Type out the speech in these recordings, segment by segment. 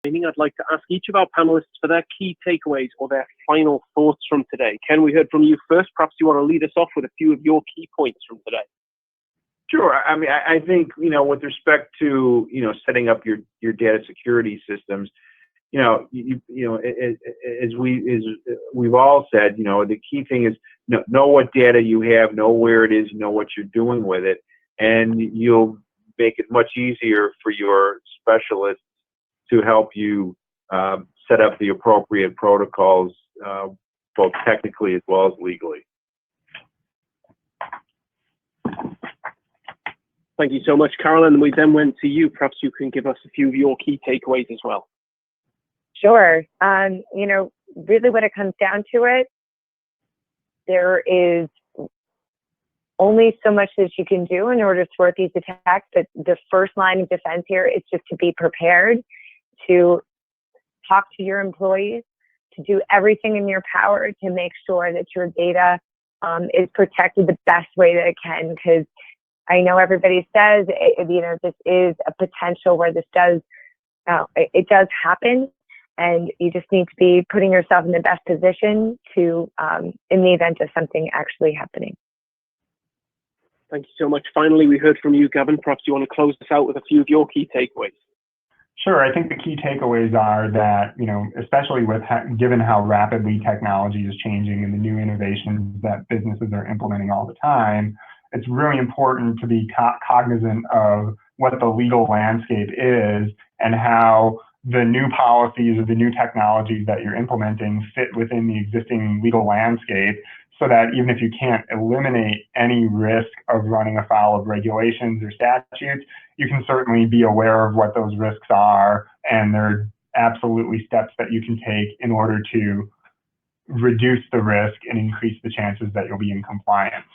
I'd like to ask each of our panelists for their key takeaways or their final thoughts from today. Ken, we heard from you first. Perhaps you want to lead us off with a few of your key points from today. Sure. I mean, I think, with respect to, setting up your data security systems, as we've all said, the key thing is know what data you have, know where it is, know what you're doing with it, and you'll make it much easier for your specialists to help you set up the appropriate protocols, both technically as well as legally. Thank you so much, Carolyn. We then went to you. Perhaps you can give us a few of your key takeaways as well. Sure. Really when it comes down to it, there is only so much that you can do in order to thwart these attacks. But the first line of defense here is just to be prepared, to talk to your employees, to do everything in your power to make sure that your data is protected the best way that it can. Because I know everybody says, this is a potential where this does happen, and you just need to be putting yourself in the best position to, in the event of something actually happening. Thank you so much. Finally, we heard from you, Gavin. Perhaps you want to close us out with a few of your key takeaways. Sure. I think the key takeaways are that, especially given how rapidly technology is changing and the new innovations that businesses are implementing all the time, it's really important to be cognizant of what the legal landscape is and how the new policies or the new technologies that you're implementing fit within the existing legal landscape, so that even if you can't eliminate any risk of running afoul of regulations or statutes, you can certainly be aware of what those risks are, and there are absolutely steps that you can take in order to reduce the risk and increase the chances that you'll be in compliance.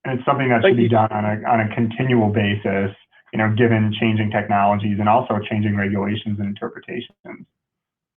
And it's something that should be done on a continual basis, given changing technologies and also changing regulations and interpretations.